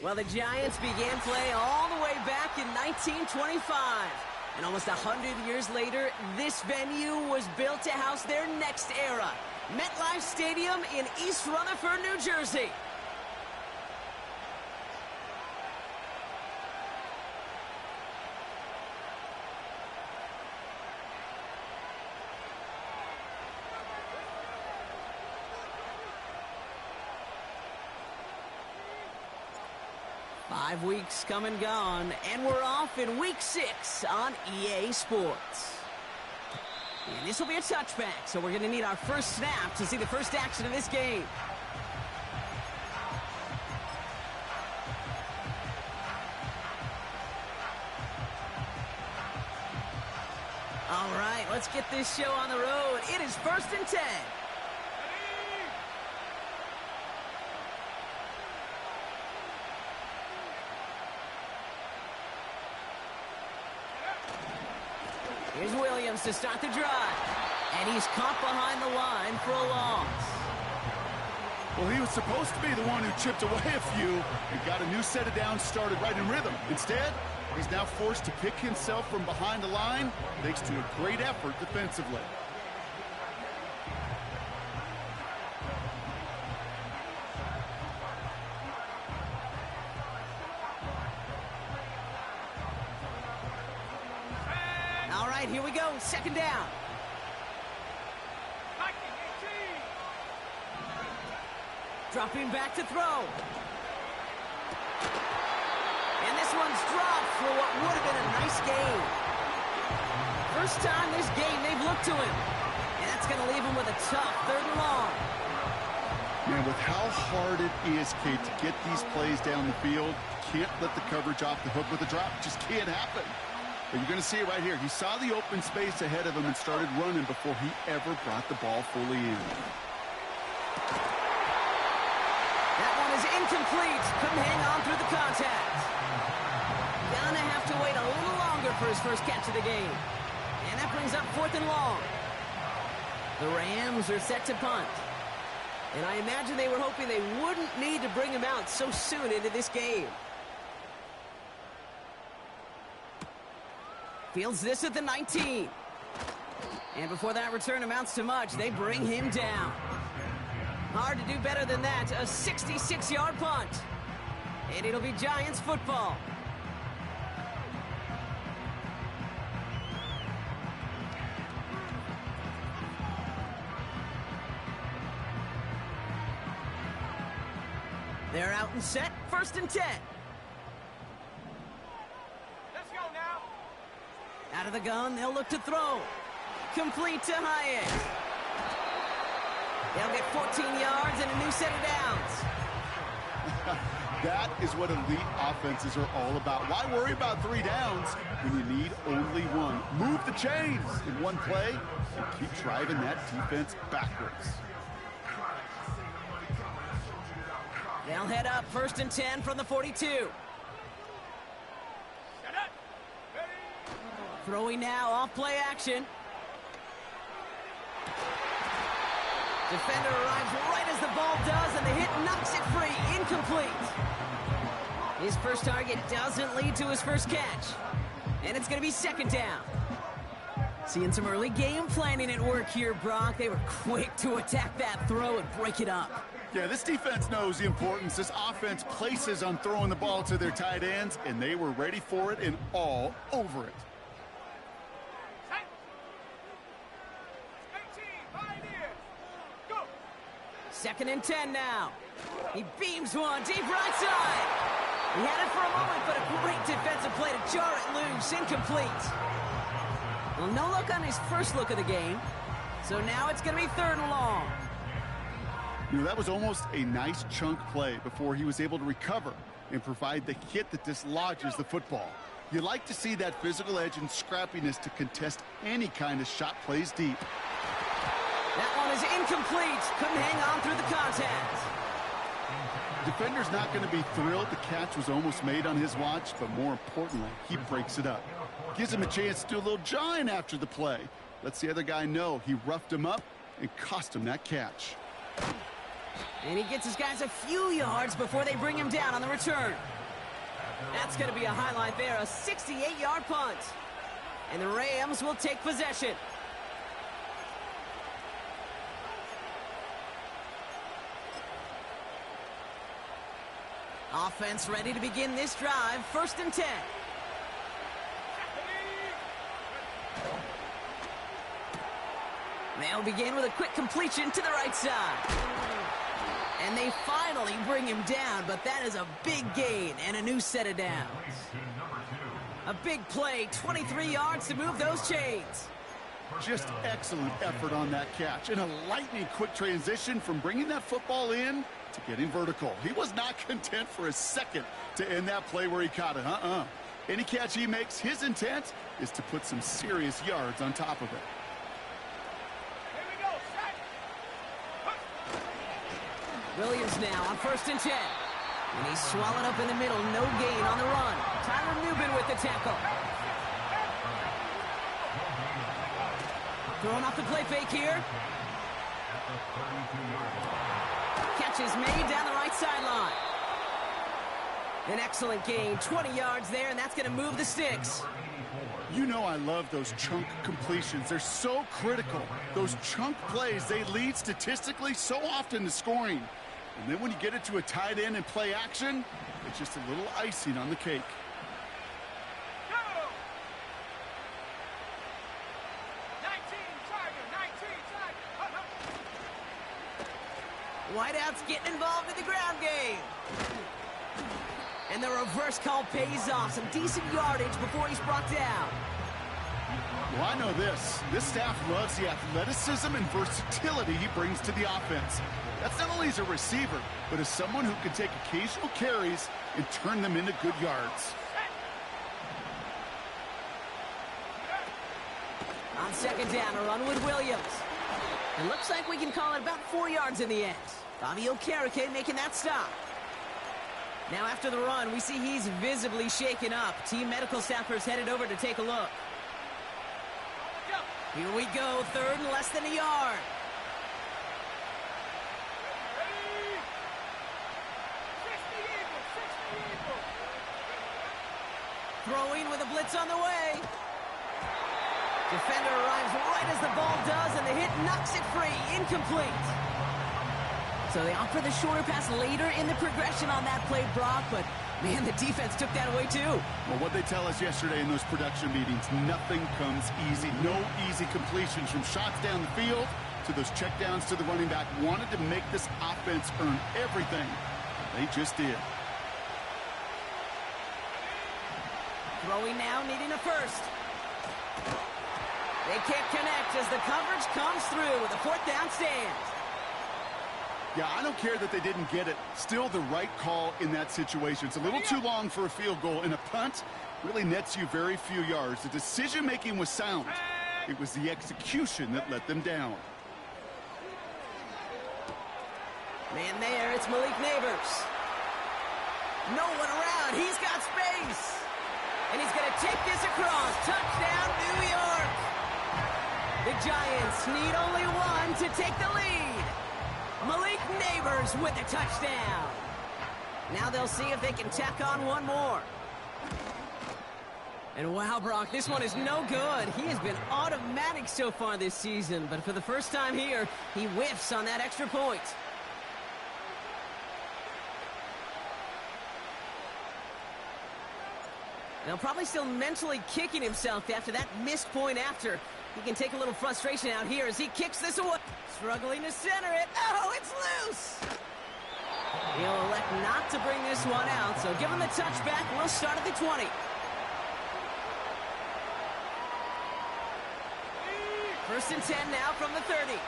Well, the Giants began play all the way back in 1925. And almost 100 years later, this venue was built to house their next era. MetLife Stadium in East Rutherford, New Jersey. Five weeks come and gone, and we're off in Week 6 on EA Sports. And this will be a touchback, so we're going to need our first snap to see the first action of this game. All right, let's get this show on the road. It is 1st and 10. Here's Williams to start the drive. And he's caught behind the line for a loss. Well, he was supposed to be the one who chipped away a few and got a new set of downs started right in rhythm. Instead, he's now forced to pick himself from behind the line thanks to a great effort defensively. Here we go, 2nd down. Dropping back to throw. And this one's dropped for what would have been a nice gain. First time this game they've looked to him. And that's going to leave him with a tough 3rd and long. Man, with how hard it is, Kate, to get these plays down the field, can't let the coverage off the hook with a drop. It just can't happen. But you're going to see it right here. He saw the open space ahead of him and started running before he ever brought the ball fully in. That one is incomplete. Couldn't hang on through the contact. Gonna have to wait a little longer for his first catch of the game. And that brings up 4th and long. The Rams are set to punt. And I imagine they were hoping they wouldn't need to bring him out so soon into this game. Fields this at the 19. And before that return amounts to much, they bring him down. Hard to do better than that. A 66-yard punt. And it'll be Giants football. They're out and set. 1st and 10. Out of the gun, they'll look to throw. Complete to Hyatt. They'll get 14 yards and a new set of downs. That is what elite offenses are all about. Why worry about 3 downs when you need only one? Move the chains in one play and keep driving that defense backwards. They'll head up 1st and 10 from the 42. Throwing now, off play action. Defender arrives right as the ball does, and the hit knocks it free. Incomplete. His first target doesn't lead to his first catch. And it's going to be 2nd down. Seeing some early game planning at work here, Brock. They were quick to attack that throw and break it up. Yeah, this defense knows the importance this offense places on throwing the ball to their tight ends, and they were ready for it and all over it. 2nd and 10 now. He beams one deep right side. He had it for a moment, but a great defensive play to jar it loose. Incomplete. Well, no look on his first look of the game. So now it's going to be 3rd and long. You know, that was almost a nice chunk play before he was able to recover and provide the hit that dislodges the football. You like to see that physical edge and scrappiness to contest any kind of shot plays deep. That one is incomplete. Couldn't hang on through the contact. Defender's not going to be thrilled the catch was almost made on his watch, but more importantly, he breaks it up. Gives him a chance to do a little jawing after the play. Lets the other guy know he roughed him up and cost him that catch. And he gets his guys a few yards before they bring him down on the return. That's going to be a highlight there, a 68-yard punt. And the Rams will take possession. Offense ready to begin this drive. 1st and 10. They'll begin with a quick completion to the right side. And they finally bring him down, but that is a big gain and a new set of downs. A big play, 23 yards to move those chains. Just excellent effort on that catch. And a lightning quick transition from bringing that football in to getting vertical. He was not content for a second to end that play where he caught it. Any catch he makes, his intent is to put some serious yards on top of it. Williams now on 1st and 10. And he's swallowed up in the middle. No gain on the run. Tyler Nubin with the tackle. Throwing off the play fake here. Catch is made down the right sideline. An excellent gain. 20 yards there, and that's going to move the sticks. You know I love those chunk completions. They're so critical. Those chunk plays, they lead statistically so often to scoring. And then when you get it to a tight end and play action, it's just a little icing on the cake. Whiteout's getting involved in the ground game. And the reverse call pays off. Some decent yardage before he's brought down. Well, I know this. This staff loves the athleticism and versatility he brings to the offense. That's not only as a receiver, but as someone who can take occasional carries and turn them into good yards. On 2nd down, a run with Williams. It looks like we can call it about 4 yards in the end. Bobby Okereke making that stop. Now after the run, we see he's visibly shaken up. Team medical staffers headed over to take a look. Here we go, 3rd and less than a yard. Throwing with a blitz on the way. Defender arrives right as the ball does, and the hit knocks it free. Incomplete. So they opt for the shorter pass later in the progression on that play, Brock, but man, the defense took that away too. Well, what they tell us yesterday in those production meetings, nothing comes easy. No easy completions from shots down the field to those checkdowns to the running back. Wanted to make this offense earn everything. They just did. Throwing now, needing a first. They can't connect as the coverage comes through with a 4th down stand. Yeah, I don't care that they didn't get it. Still the right call in that situation. It's a little too long for a field goal, and a punt really nets you very few yards. The decision-making was sound. It was the execution that let them down. Man there, it's Malik Neighbors. No one around. He's got space. And he's going to take this across. Touchdown, New York. The Giants need only one to take the lead. Malik Neighbors with a touchdown. Now they'll see if they can tack on one more. And wow, Brock, this one is no good. He has been automatic so far this season, but for the first time here, he whiffs on that extra point. Now probably still mentally kicking himself after that missed point after. He can take a little frustration out here as he kicks this away. Struggling to center it. Oh, it's loose. He'll elect not to bring this one out, so give him the touchback. We'll start at the 20. First and 10 now from the 30.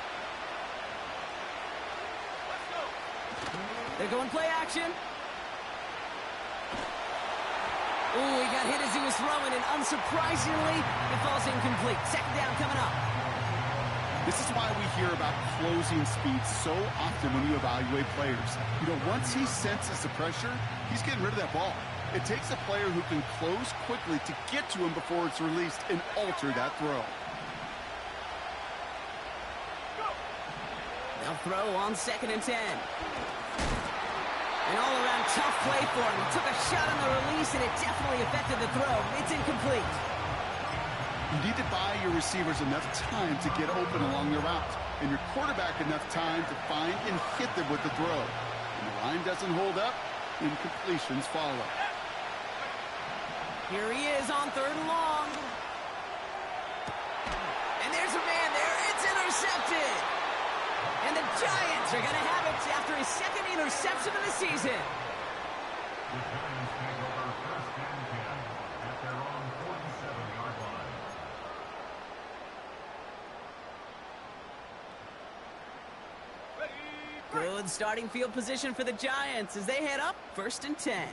They're going play action. Ooh, he got hit as he was throwing, and unsurprisingly, it falls incomplete. 2nd down coming up. This is why we hear about closing speed so often when you evaluate players. You know, once he senses the pressure, he's getting rid of that ball. It takes a player who can close quickly to get to him before it's released and alter that throw. They'll throw on 2nd and 10. An all-around tough play for him. He took a shot on the release, and it definitely affected the throw. It's incomplete. You need to buy your receivers enough time to get open along their route, and your quarterback enough time to find and hit them with the throw. When the line doesn't hold up, incompletions follow. Here he is on 3rd and long. And there's a man there. It's intercepted. And the Giants are going to have it after his 2nd interception of the season. The Giants take over 1st and 10 at their own 47-yard line. Good starting field position for the Giants as they head up 1st and 10.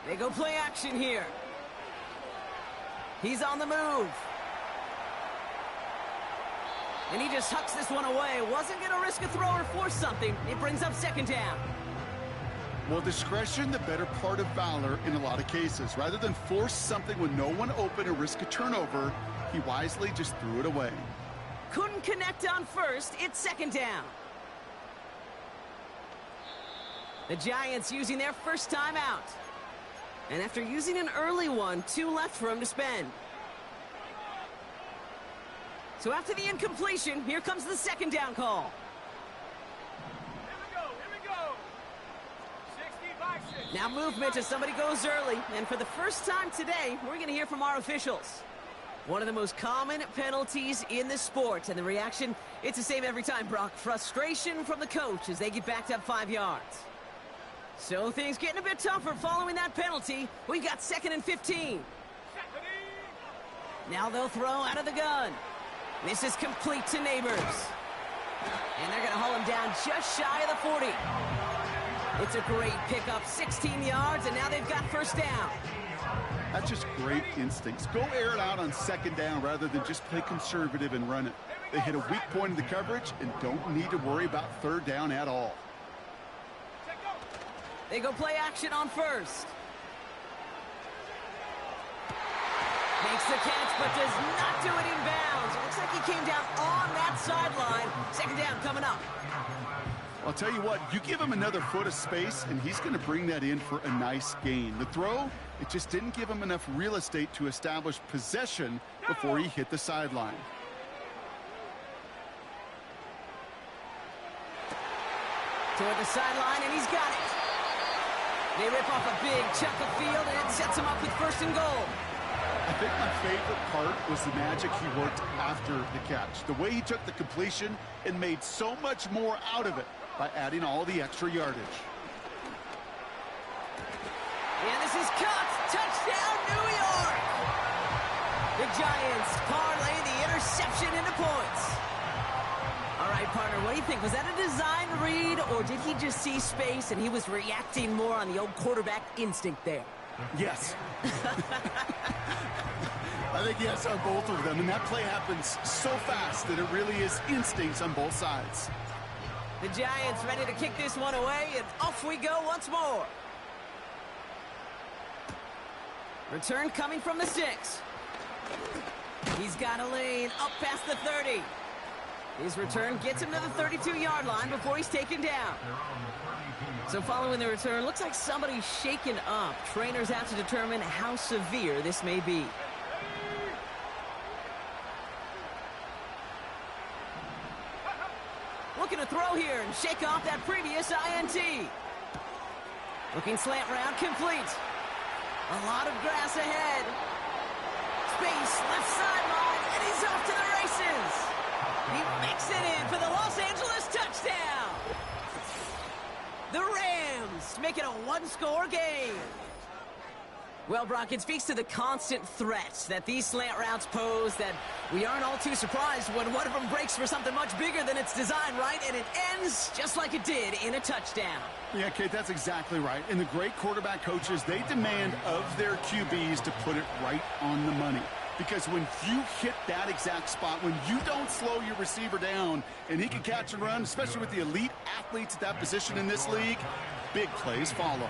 They go play action here. He's on the move. And he just hucks this one away. Wasn't going to risk a throw or force something. It brings up 2nd down. Well, discretion, the better part of valor in a lot of cases. Rather than force something with no one open or risk a turnover, he wisely just threw it away. Couldn't connect on 1st. It's 2nd down. The Giants using their first time out. And after using an early one, 2 left for him to spend. So after the incompletion, here comes the 2nd down call. Here we go. 65-6. Now movement as somebody goes early. And for the first time today, we're going to hear from our officials. One of the most common penalties in the sport. And the reaction, it's the same every time, Brock. Frustration from the coach as they get backed up 5 yards. So things getting a bit tougher following that penalty. We've got 2nd and 15. Now they'll throw out of the gun. This is complete to Neighbors. And they're going to haul him down just shy of the 40. It's a great pickup, 16 yards, and now they've got 1st down. That's just great instincts. Go air it out on 2nd down rather than just play conservative and run it. They hit a weak point in the coverage and don't need to worry about 3rd down at all. They go play action on 1st. Makes the catch, but does not do it in bounds. It looks like he came down on that sideline. 2nd down coming up. I'll tell you what, you give him another foot of space, and he's going to bring that in for a nice gain. The throw, it just didn't give him enough real estate to establish possession before he hit the sideline. Toward the sideline, and he's got it. They rip off a big chunk of field, and it sets him up with 1st and goal. I think my favorite part was the magic he worked after the catch. The way he took the completion and made so much more out of it by adding all the extra yardage. And this is cut. Touchdown, New York! The Giants parlay the interception into points. All right, partner, what do you think? Was that a design read, or did he just see space and he was reacting more on the old quarterback instinct there? Yes. I think yes on both of them, and that play happens so fast that it really is instincts on both sides. The Giants ready to kick this one away, and off we go once more. Return coming from the 6. He's got a lane up past the 30. His return gets him to the 32-yard line before he's taken down. So following the return, looks like somebody's shaken up. Trainers have to determine how severe this may be. Looking to throw here and shake off that previous INT. Looking slant route, complete. A lot of grass ahead. Space, left sideline, and he's off to the races. He makes it in for the Los Angeles touchdown. The Rams make it a 1-score game. Well, Brock, it speaks to the constant threats that these slant routes pose, that we aren't all too surprised when one of them breaks for something much bigger than its design, right? And it ends just like it did in a touchdown. Yeah, Kate, that's exactly right. And the great quarterback coaches, they demand of their QBs to put it right on the money. Because when you hit that exact spot, when you don't slow your receiver down and he can catch and run, especially with the elite athletes at that position in this league, big plays follow.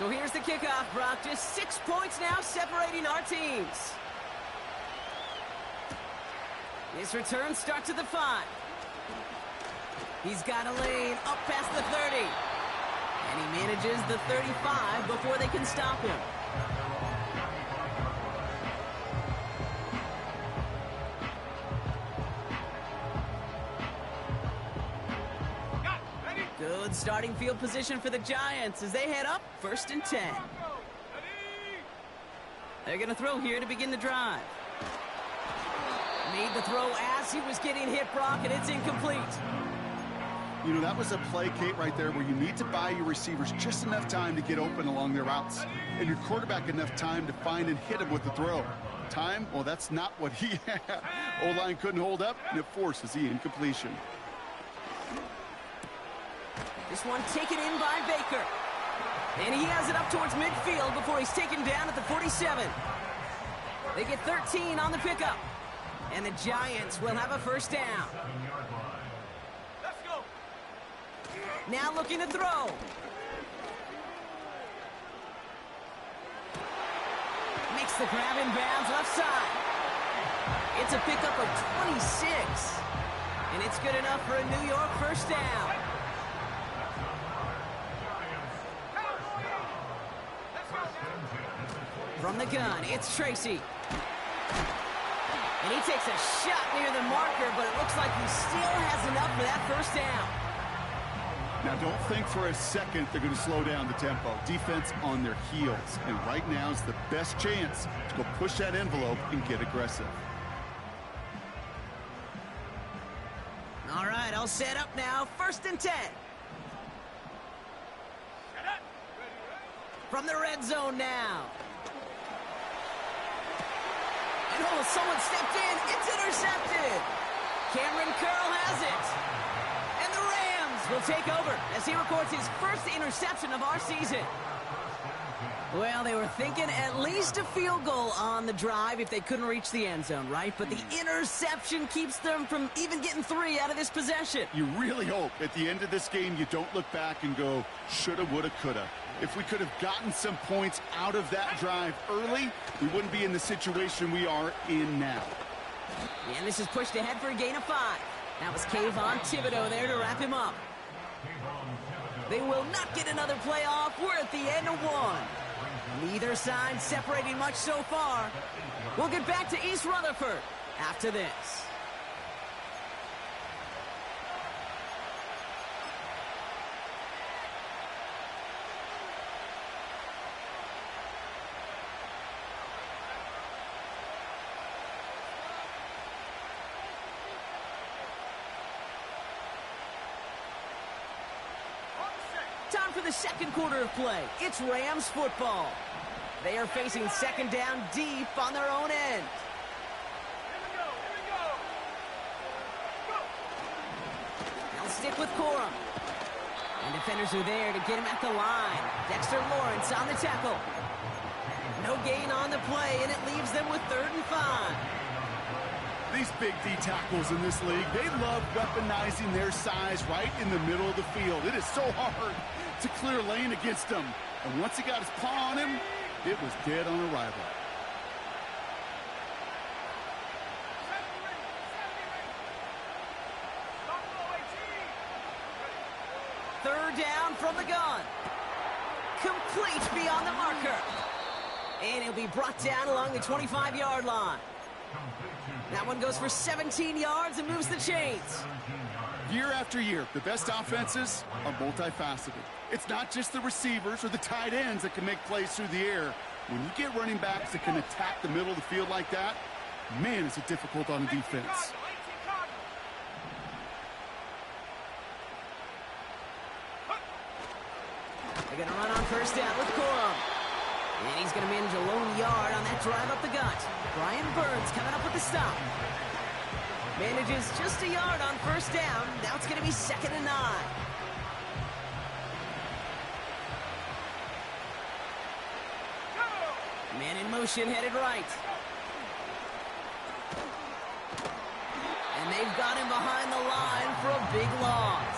So here's the kickoff, Brock. Just 6 points now separating our teams. This return starts at the 5. He's got a lane up past the 30. And he manages the 35 before they can stop him. Good starting field position for the Giants as they head up 1st and 10. They're going to throw here to begin the drive. Made the throw as he was getting hit, Brock, and it's incomplete. You know, that was a play, Kate, right there where you need to buy your receivers just enough time to get open along their routes. And your quarterback enough time to find and hit him with the throw. Time? Well, that's not what he had. O-line couldn't hold up, and it forces the incompletion. This one taken in by Baker. And he has it up towards midfield before he's taken down at the 47. They get 13 on the pickup. And the Giants will have a 1st down. Let's go. Now looking to throw. Makes the grab in bounds left side. It's a pickup of 26. And it's good enough for a New York 1st down. From the gun, it's Tracy. And he takes a shot near the marker, but it looks like he still has enough for that 1st down. Now, don't think for a second they're going to slow down the tempo. Defense on their heels. And right now is the best chance to go push that envelope and get aggressive. All right, I'll set up now. 1st and 10. From the red zone now. And oh, someone stepped in. It's intercepted. Cameron Curl has it. And the Rams will take over as he records his 1st interception of our season. Well, they were thinking at least a field goal on the drive if they couldn't reach the end zone, right? But the interception keeps them from even getting 3 out of this possession. You really hope at the end of this game you don't look back and go, shoulda, woulda, coulda. If we could have gotten some points out of that drive early, we wouldn't be in the situation we are in now. And this is pushed ahead for a gain of 5. That was Kayvon Thibodeau there to wrap him up. They will not get another playoff. We're at the end of 1. Neither side separating much so far. We'll get back to East Rutherford after this. Time for the 2nd quarter of play. It's Rams football. They are facing 2nd down deep on their own end. They'll stick with Corum. And defenders are there to get him at the line. Dexter Lawrence on the tackle. No gain on the play, and it leaves them with 3rd and 5. These big D tackles in this league, they love weaponizing their size right in the middle of the field. It is so hard to clear lane against them. And once he got his paw on him, it was dead on arrival. Third down from the gun. Complete beyond the marker. And he'll be brought down along the 25-yard line. That one goes for 17 yards and moves the chains. Year after year, the best offenses are multifaceted. It's not just the receivers or the tight ends that can make plays through the air. When you get running backs that can attack the middle of the field like that, man, is it difficult on the defense. They're going to run on 1st down with Corum. And he's going to manage a lone yard on that drive up the gut. Brian Burns coming up with the stop. Manages just a yard on 1st down. Now it's going to be 2nd and 9. Man in motion, headed right. And they've got him behind the line for a big loss.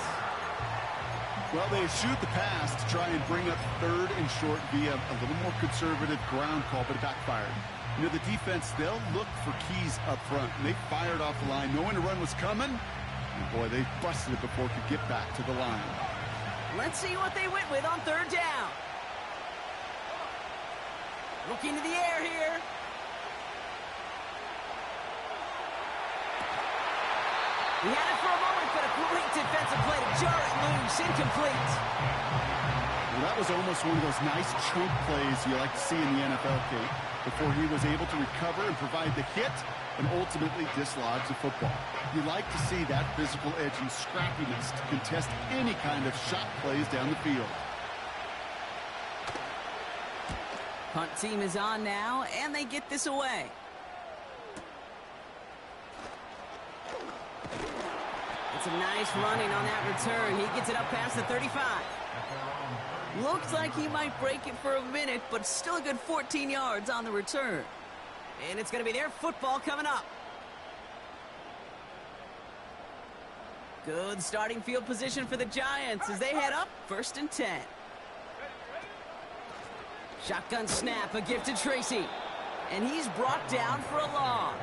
Well, they eschewed the pass to try and bring up third and short via a little more conservative ground call, but it backfired. You know, the defense, they'll look for keys up front. And they fired off the line knowing the run was coming. And boy, they busted it before it could get back to the line. Let's see what they went with on third down. Looking to the air here. He had it for a moment, but a great defensive play to jar it loose. Incomplete. Well, that was almost one of those nice chunk plays you like to see in the NFL, Kate, before he was able to recover and provide the hit and ultimately dislodge the football. You like to see that physical edge and scrappiness to contest any kind of shot plays down the field. Punt team is on now, and they get this away. It's a nice running on that return. He gets it up past the 35. Looks like he might break it for a minute, but still a good 14 yards on the return. And it's going to be their football coming up. Good starting field position for the Giants as they head up 1st and 10. Shotgun snap, a gift to Tracy. And he's brought down for a loss.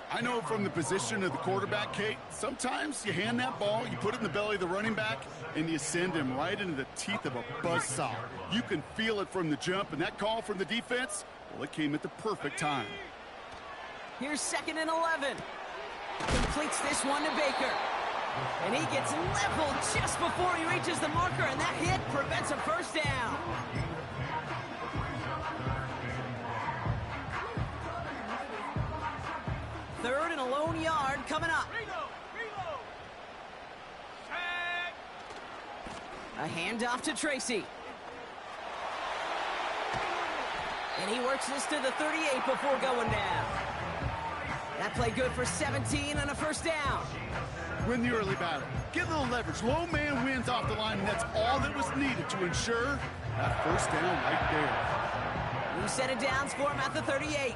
I know from the position of the quarterback, Kate, sometimes you hand that ball, you put it in the belly of the running back, and you send him right into the teeth of a buzzsaw. You can feel it from the jump, and that call from the defense, well, it came at the perfect time. Here's 2nd and 11. Completes this one to Baker. And he gets leveled just before he reaches the marker, and that hit prevents a first down. Third and a lone yard coming up. A handoff to Tracy. And he works this to the 38 before going down. That play good for 17 and a first down. Win the early battle. Get a little leverage. Low man wins off the line, and that's all that was needed to ensure that first down right there. We set it down for him at the 38.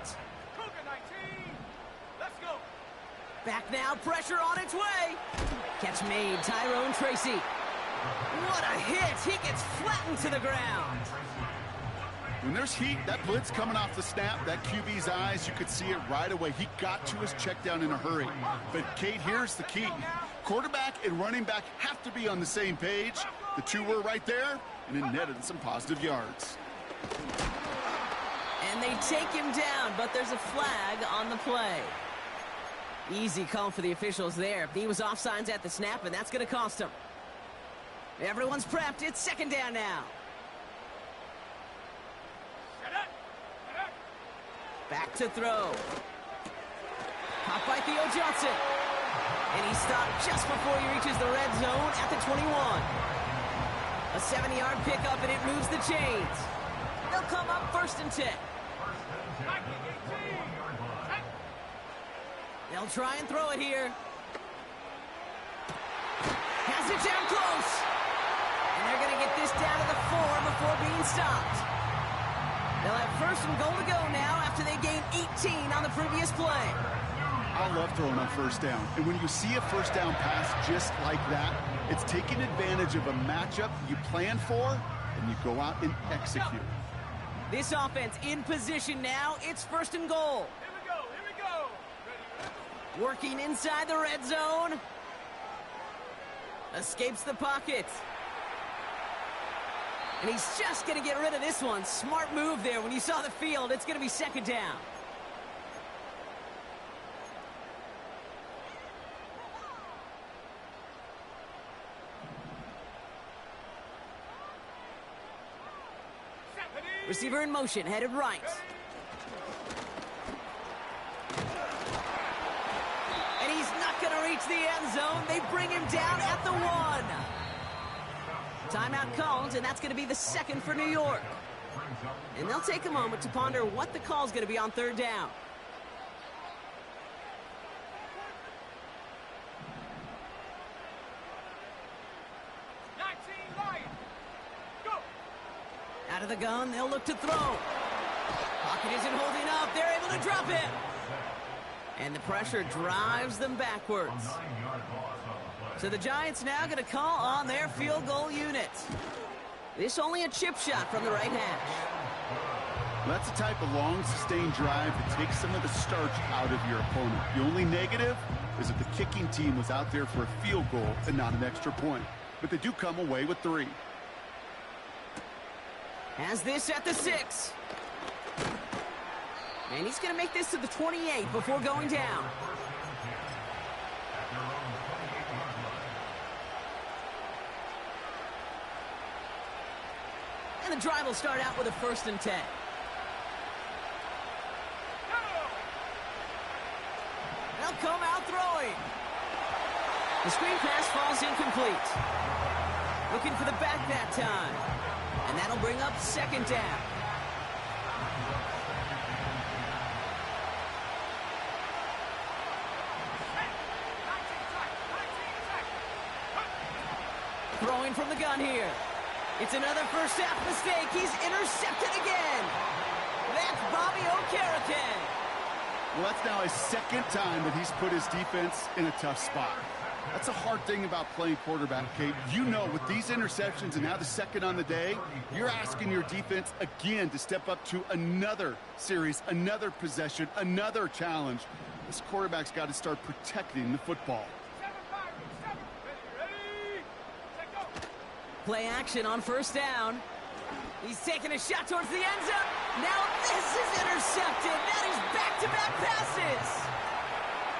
Back now, pressure on its way. Catch made, Tyrone Tracy. What a hit. He gets flattened to the ground. When there's heat, that blitz coming off the snap, that QB's eyes, you could see it right away. He got to his check down in a hurry. But, Kate, here's the key. Quarterback and running back have to be on the same page. The two were right there, and it netted some positive yards. And they take him down, but there's a flag on the play. Easy call for the officials there. He was offsides at the snap, and that's going to cost him. Everyone's prepped. It's 2nd down now. Back to throw. Caught by Theo Johnson. And he stopped just before he reaches the red zone at the 21. A 70-yard pickup, and it moves the chains. They'll come up 1st and 10. They'll try and throw it here. Has it down close. And they're going to get this down to the 4 before being stopped. They'll have 1st and goal to go now after they gained 18 on the previous play. I love throwing on 1st down. And when you see a 1st down pass just like that, it's taking advantage of a matchup you plan for, and you go out and execute. This offense in position now. It's 1st and goal. Working inside the red zone. Escapes the pocket. And he's just going to get rid of this one. Smart move there. When you saw the field, it's going to be 2nd down. Receiver in motion, headed right. And he's not going to reach the end zone. They bring him down at the 1. Timeout called, and that's going to be the 2nd for New York. And they'll take a moment to ponder what the call is going to be on 3rd down. Out of the gun, they'll look to throw. Pocket isn't holding up. They're able to drop it. And the pressure drives them backwards. So the Giants now going to call on their field goal unit. This only a chip shot from the right hash. That's the type of long, sustained drive that takes some of the starch out of your opponent. The only negative is that the kicking team was out there for a field goal and not an extra point. But they do come away with 3. Has this at the 6. And he's going to make this to the 28 before going down. And the drive will start out with a 1st and 10. They'll come out throwing. The screen pass falls incomplete. Looking for the back that time. And that'll bring up 2nd down. Throwing from the gun here. It's another first half mistake. He's intercepted again. That's Bobby Okereke. Well, that's now his 2nd time that he's put his defense in a tough spot. That's a hard thing about playing quarterback, Kate. You know, with these interceptions and now the 2nd on the day, you're asking your defense again to step up to another series, another possession, another challenge. This quarterback's got to start protecting the football. Play action on 1st down. He's taking a shot towards the end zone. Now this is intercepted. That is back-to-back passes.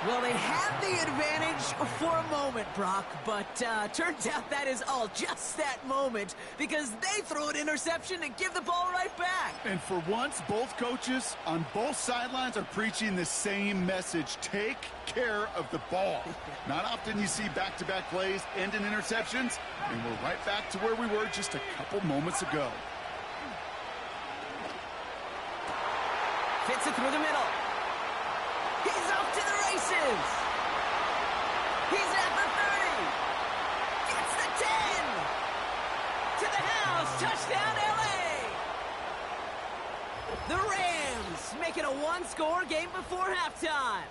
Well, they had the advantage for a moment, Brock, but turns out that is all just that moment because they throw an interception and give the ball right back. And for once, both coaches on both sidelines are preaching the same message. Take care of the ball. Not often you see back-to-back plays end in interceptions, and we're right back to where we were just a couple moments ago. Fits it through the middle. He's off to the races. He's at the 30. Gets the 10. To the house. Touchdown, L.A. The Rams make it a 1-score game before halftime.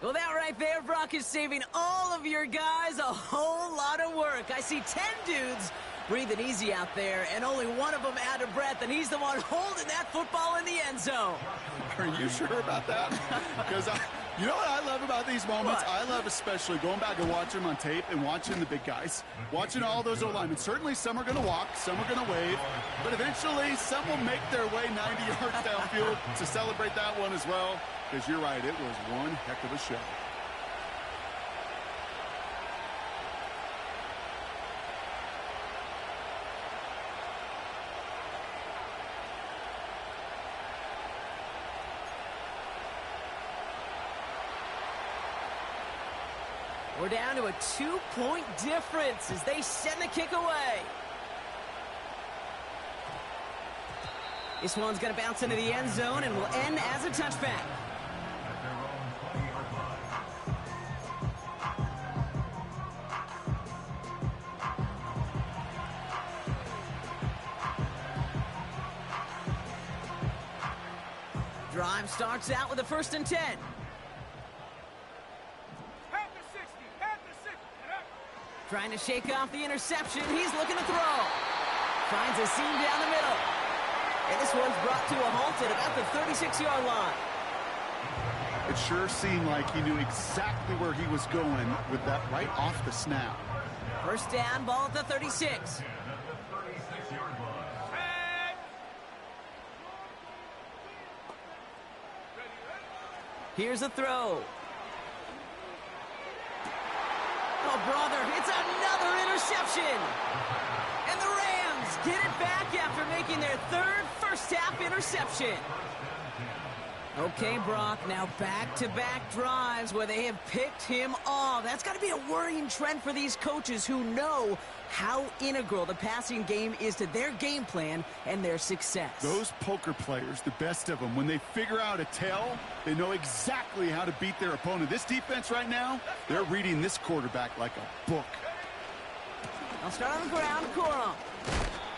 Well, that right there, Brock, is saving all of your guys a whole lot of work. I see 10 dudes breathing easy out there, and only one of them out of breath, and he's the one holding that football in the end zone. Are you sure about that? Because you know what I love about these moments? What? I love especially going back and watching them on tape and watching the big guys. Watching all those O-linemen. Certainly some are going to walk, some are going to wave, but eventually some will make their way 90 yards downfield to celebrate that one as well. Because you're right, it was one heck of a show. We're down to a 2-point difference as they send the kick away. This one's going to bounce into the end zone and will end as a touchback. Drive starts out with a 1st and 10. Trying to shake off the interception. He's looking to throw. Finds a seam down the middle. And this one's brought to a halt at about the 36-yard line. It sure seemed like he knew exactly where he was going with that right off the snap. 1st down, ball at the 36. Here's a throw. Oh, brother, it's another interception. And the Rams get it back after making their 3rd first-half interception. Okay, Brock, now back-to-back drives where they have picked him off. That's got to be a worrying trend for these coaches who know how integral the passing game is to their game plan and their success. Those poker players, the best of them, when they figure out a tell, they know exactly how to beat their opponent. This defense right now, they're reading this quarterback like a book. I'll start on the ground, Corum.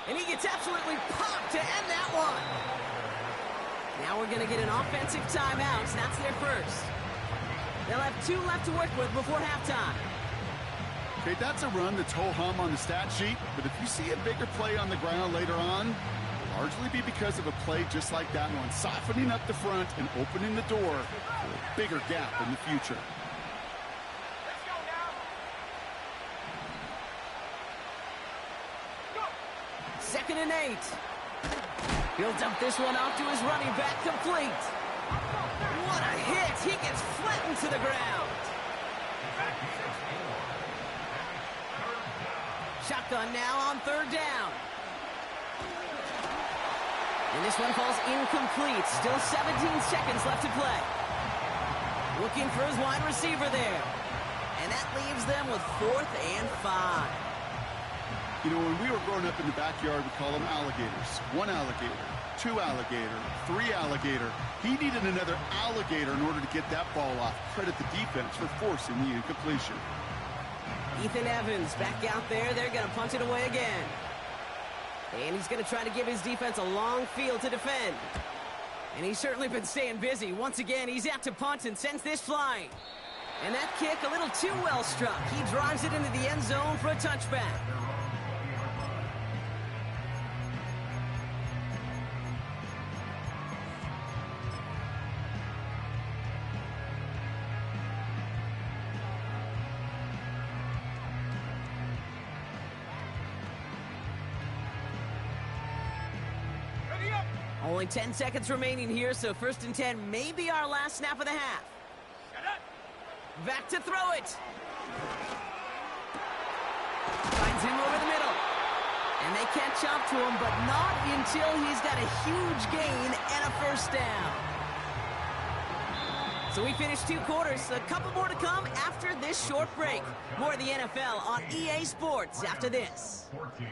And he gets absolutely popped to end that one. Now we're going to get an offensive timeout. That's their first. They'll have 2 left to work with before halftime. Okay, that's a run that's ho-hum on the stat sheet, but if you see a bigger play on the ground later on, largely be because of a play just like that one, softening up the front and opening the door for a bigger gap in the future. Let's go now. Go. 2nd and 8. He'll dump this one off to his running back, complete. What a hit! He gets flattened to the ground. Shotgun now on 3rd down. And this one falls incomplete. Still 17 seconds left to play. Looking for his wide receiver there. And that leaves them with 4th and 5. You know, when we were growing up in the backyard, we call them alligators. 1 alligator, 2 alligator, 3 alligator. He needed another alligator in order to get that ball off. Credit the defense for forcing the incompletion. Ethan Evans back out there. They're going to punt it away again. And he's going to try to give his defense a long field to defend. And he's certainly been staying busy. Once again, he's out to punt and sends this flying. And that kick a little too well struck. He drives it into the end zone for a touchback. Only 10 seconds remaining here, so 1st and 10 may be our last snap of the half. Back to throw it. Finds him over the middle. And they catch up to him, but not until he's got a huge gain and a 1st down. So we finished 2 quarters. A couple more to come after this short break. More of the NFL on EA Sports after this. 14.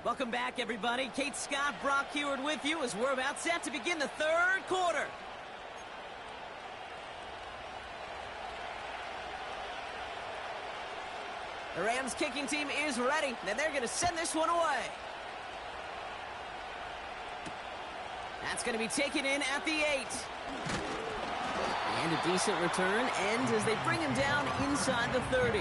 Welcome back, everybody. Kate Scott, Brock Heward with you as we're about set to begin the 3rd quarter. The Rams kicking team is ready, and they're going to send this one away. That's going to be taken in at the 8. And a decent return ends as they bring him down inside the 30.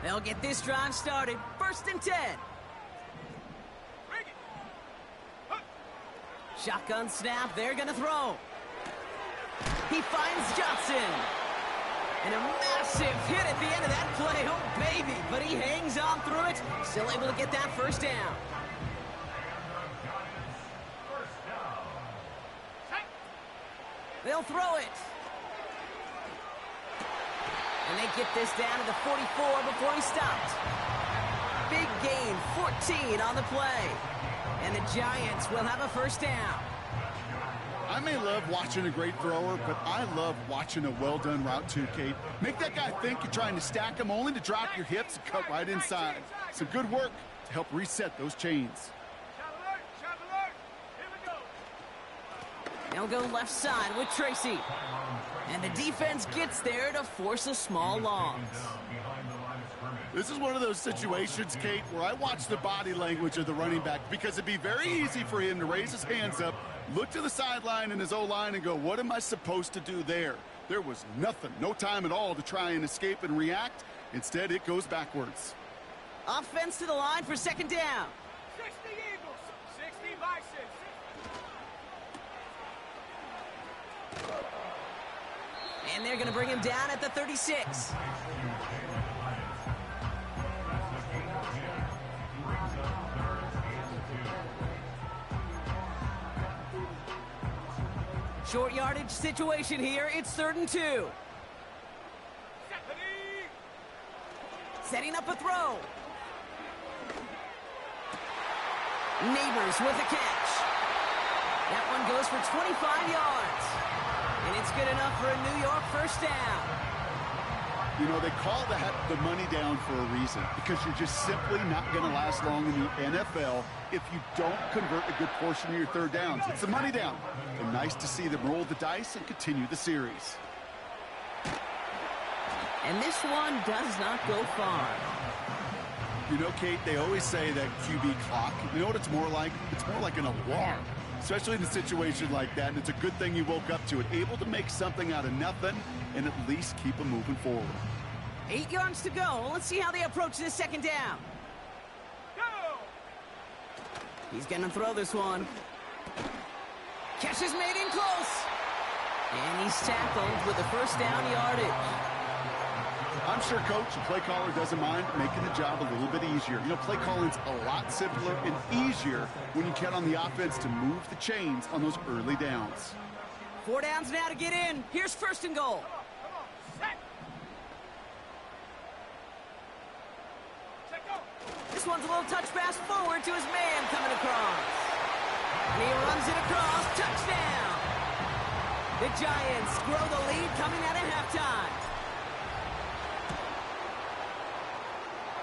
They'll get this drive started. 1st and 10. Shotgun snap. They're going to throw. He finds Johnson. And a massive hit at the end of that play. Oh, baby. But he hangs on through it. Still able to get that 1st down. They'll throw it. And they get this down to the 44 before he stopped. Big gain, 14 on the play. And the Giants will have a 1st down. I may love watching a great thrower, but I love watching a well-done route too, Kate. Make that guy think you're trying to stack him only to drop your hips and cut right inside. Some good work to help reset those chains. They'll go left side with Tracy. And the defense gets there to force a small loss. This is one of those situations, Kate, where I watch the body language of the running back because it'd be very easy for him to raise his hands up, look to the sideline in his O-line and go, what am I supposed to do there? There was nothing, no time at all to try and escape and react. Instead, it goes backwards. Offense to the line for 2nd down. 60 Eagles, 60 Bison. And they're going to bring him down at the 36. Short yardage situation here. It's 3rd and 2. Setting up a throw. Neighbors with a catch. That one goes for 25 yards. And it's good enough for a New York first down. You know, they call that the money down for a reason, because you're just simply not going to last long in the NFL if you don't convert a good portion of your 3rd downs. It's the money down. And nice to see them roll the dice and continue the series. And this one does not go far. You know, Kate, they always say that QB clock, you know what it's more like? It's more like an alarm, especially in a situation like that. And it's a good thing you woke up to it, able to make something out of nothing and at least keep them moving forward. 8 yards to go. Let's see how they approach this 2nd down. He's going to throw this one. Catch is made in close. And he's tackled with the first down yardage. I'm sure coach and play caller doesn't mind making the job a little bit easier. You know, play calling's a lot simpler and easier when you count on the offense to move the chains on those early downs. 4 downs now to get in. Here's 1st and goal. This one's a little touch pass forward to his man coming across. And he runs it across. Touchdown! The Giants grow the lead coming out of halftime.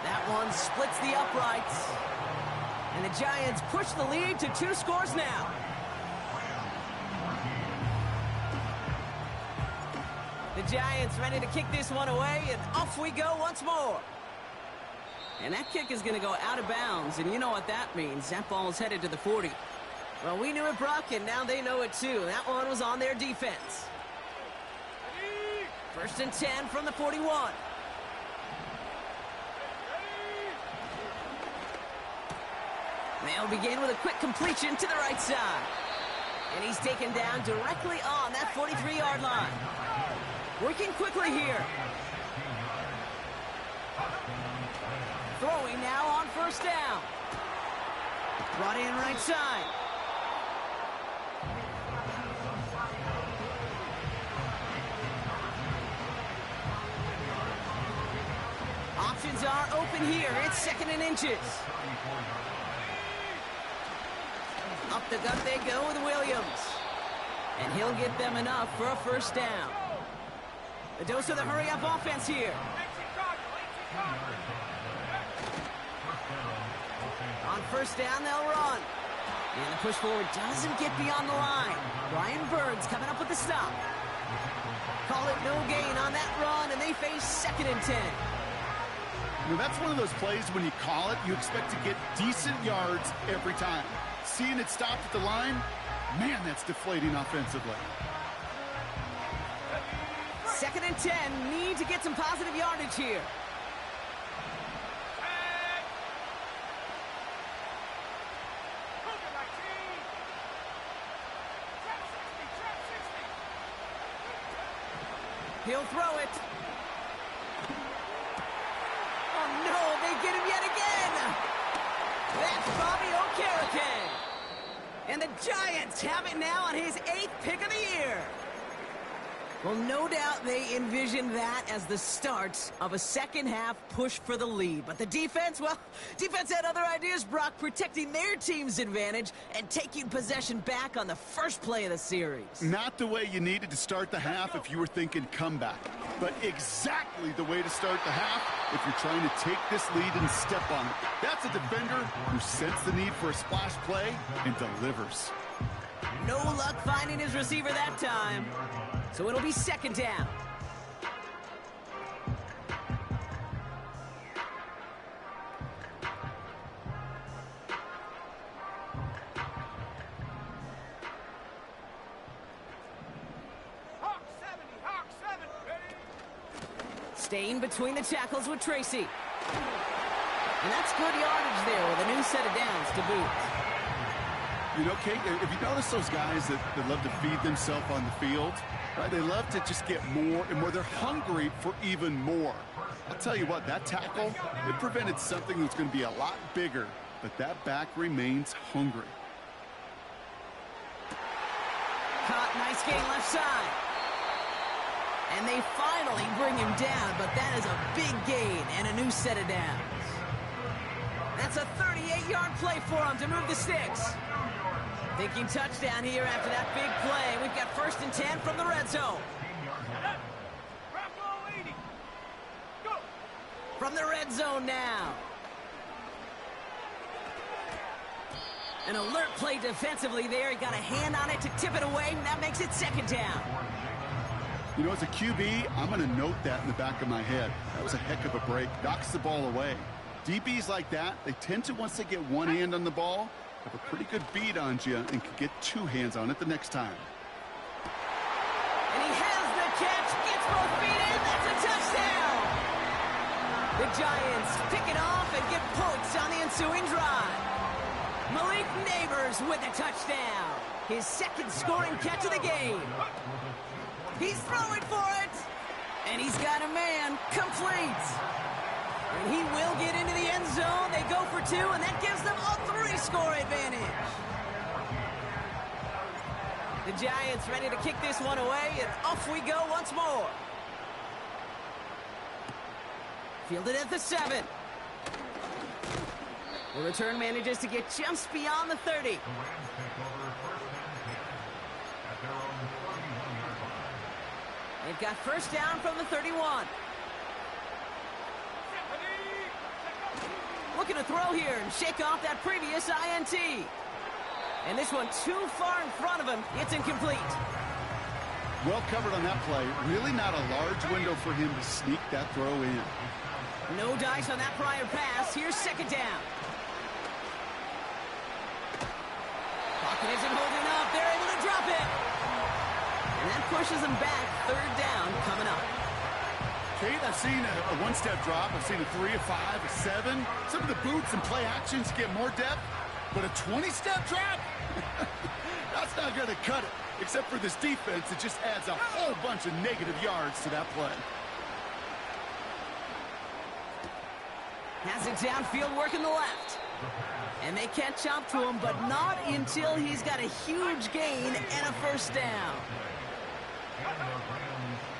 That one splits the uprights. And the Giants push the lead to 2 scores now. The Giants ready to kick this one away, and off we go once more. And that kick is going to go out of bounds, and you know what that means. That ball is headed to the 40. Well, we knew it, Brock, and now they know it too. That one was on their defense. 1st and 10 from the 41. They'll begin with a quick completion to the right side. And he's taken down directly on that 43-yard line. Working quickly here. Throwing now on 1st down. Brought in right side. Options are open here. It's 2nd and inches. Up the gut they go with Williams. And he'll get them enough for a 1st down. A dose of the hurry-up offense here. On 1st down, they'll run. And the push forward doesn't get beyond the line. Brian Burns coming up with the stop. Call it no gain on that run, and they face 2nd and 10. Now, that's one of those plays when you call it, you expect to get decent yards every time. Seeing it stopped at the line, man, that's deflating offensively. 2nd and 10, need to get some positive yardage here. He'll throw it. Oh, no, they get him yet again. That's Bobby Okereke. And the Giants have it now on his 8th pick of the year. Well, no doubt they envisioned that as the start of a second-half push for the lead. But the defense, well, defense had other ideas, Brock, protecting their team's advantage and taking possession back on the first play of the series. Not the way you needed to start the half if you were thinking comeback, but exactly the way to start the half if you're trying to take this lead and step on it. That's a defender who sensed the need for a splash play and delivers. No luck finding his receiver that time. So it'll be 2nd down. Hawk 70, Hawk 7, ready? Staying between the tackles with Tracy. And that's good yardage there with a new set of downs to boot. You know, Kate, if you notice those guys that love to feed themselves on the field, right? They love to just get more and more. They're hungry for even more. I'll tell you what, that tackle, it prevented something that's going to be a lot bigger, but that back remains hungry. Caught, nice gain left side. And they finally bring him down, but that is a big gain and a new set of downs. That's a 38-yard play for him to move the sticks. Thinking touchdown here after that big play. We've got 1st and 10 from the red zone. From the red zone now. An alert play defensively there. He got a hand on it to tip it away, and that makes it 2nd down. You know, as a QB, I'm going to note that in the back of my head. That was a heck of a break. Knocks the ball away. DBs like that, they tend to, once they get one hand on the ball, have a pretty good beat on you and can get 2 hands on it the next time. And he has the catch, gets both feet in, that's a touchdown! The Giants pick it off and get points on the ensuing drive. Malik Neighbors with a touchdown. His 2nd scoring catch of the game. He's throwing for it. And he's got a man. Complete. And he will get into the end zone. They go for 2, and that gives them a 3-score advantage. The Giants ready to kick this one away, and off we go once more. Fielded at the 7. The return manages to get just beyond the 30. The Rams take over 1st and 10 at their own 41-yard line. They've got 1st down from the 31. Looking to throw here and shake off that previous INT. And this one too far in front of him. It's incomplete. Well covered on that play. Really not a large window for him to sneak that throw in. No dice on that prior pass. Here's 2nd down. Pocket isn't holding up. They're able to drop it. And that pushes them back. 3rd down coming up. Kate, I've seen a one-step drop. I've seen a 3, a 5, a 7. Some of the boots and play actions get more depth. But a 20-step drop? That's not going to cut it. Except for this defense, it just adds a whole bunch of negative yards to that play. Has it downfield working the left. And they catch up to him, but not until he's got a huge gain and a 1st down.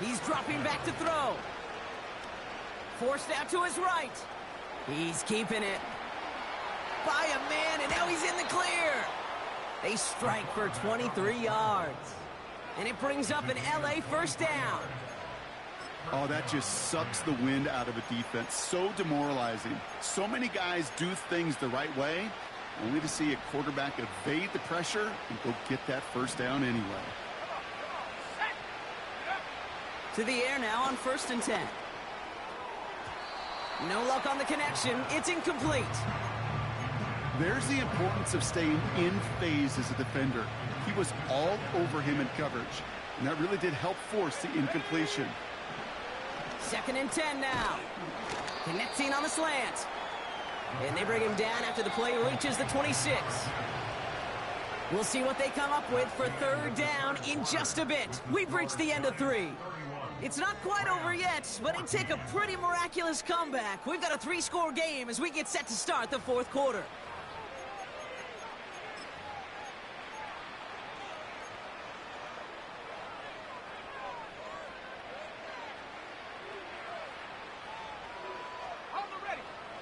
He's dropping back to throw. Forced out to his right. He's keeping it. By a man, and now he's in the clear. They strike for 23 yards. And it brings up an LA 1st down. Oh, that just sucks the wind out of a defense. So demoralizing. So many guys do things the right way, only to see a quarterback evade the pressure and go get that 1st down anyway. To the air now on 1st and 10. No luck on the connection. It's incomplete. There's the importance of staying in phase as a defender. He was all over him in coverage, and that really did help force the incompletion. 2nd and 10 now. Connecting on the slant. And they bring him down after the play reaches the 26. We'll see what they come up with for 3rd down in just a bit. We've reached the end of 3. It's not quite over yet, but it'd take a pretty miraculous comeback. We've got a 3-score game as we get set to start the 4th quarter.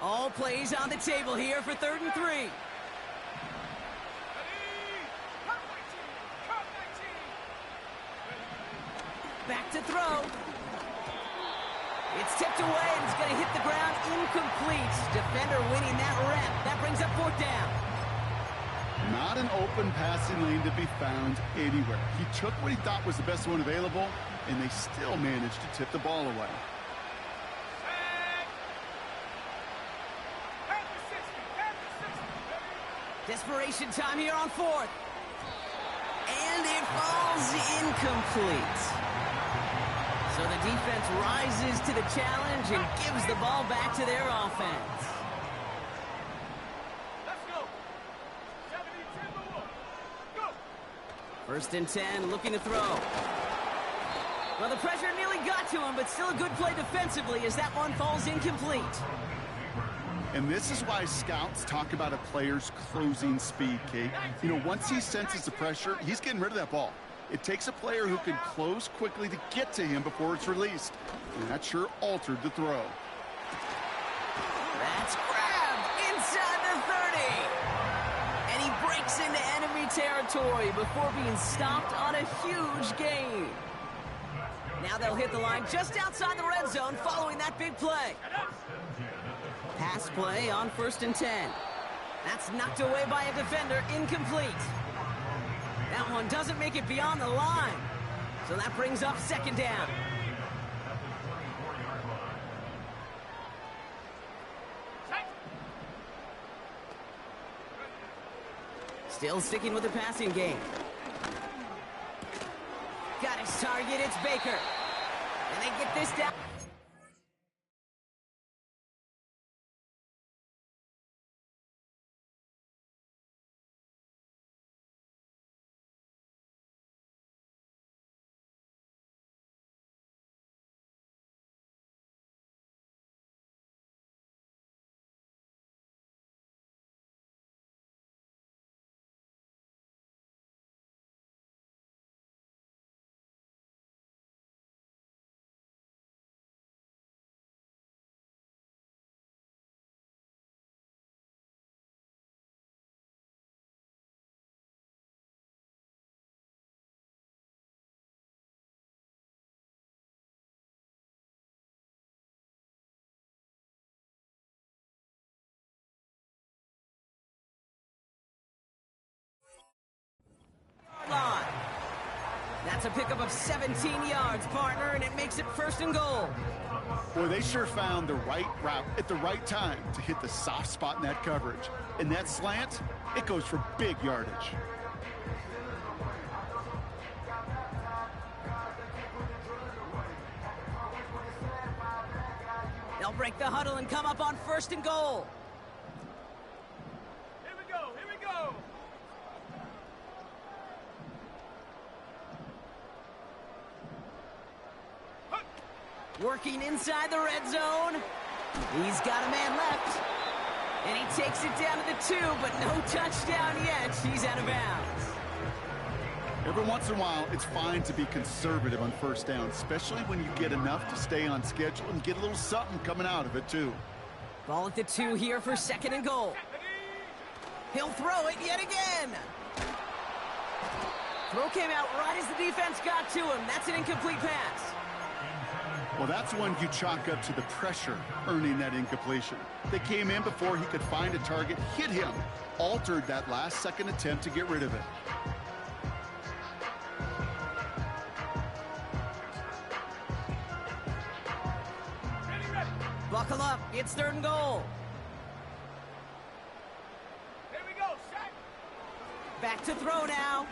All plays on the table here for 3rd and 3. Back to throw. It's tipped away and it's going to hit the ground incomplete. Defender winning that rep. That brings up 4th down. Not an open passing lane to be found anywhere. He took what he thought was the best one available, and they still managed to tip the ball away. Desperation time here on 4th. And it falls incomplete. So the defense rises to the challenge and gives the ball back to their offense. Let's go. 70-10 go. 1st and 10, looking to throw. Well, the pressure nearly got to him, but still a good play defensively as that one falls incomplete. And this is why scouts talk about a player's closing speed, Kate. You know, once he senses the pressure, he's getting rid of that ball. It takes a player who can close quickly to get to him before it's released. And that sure altered the throw. That's grabbed inside the 30. And he breaks into enemy territory before being stopped on a huge gain. Now they'll hit the line just outside the red zone following that big play. Pass play on 1st and 10. That's knocked away by a defender, incomplete. That one doesn't make it beyond the line. So that brings up 2nd down. Still sticking with the passing game. Got his target, it's Baker. And they get this down. Line. That's a pickup of 17 yards, partner, and it makes it 1st and goal. Boy, they sure found the right route at the right time to hit the soft spot in that coverage. And that slant, it goes for big yardage. They'll break the huddle and come up on 1st and goal. Here we go, here we go. Working inside the red zone. He's got a man left. And he takes it down to the 2, but no touchdown yet. He's out of bounds. Every once in a while, it's fine to be conservative on 1st down, especially when you get enough to stay on schedule and get a little something coming out of it, too. Ball at the 2 here for 2nd and goal. He'll throw it yet again. Throw came out right as the defense got to him. That's an incomplete pass. Well, that's one you chalk up to the pressure earning that incompletion. They came in before he could find a target, hit him, altered that last-second attempt to get rid of it. Ready, ready. Buckle up. It's 3rd and goal. Here we go, set. Back to throw now.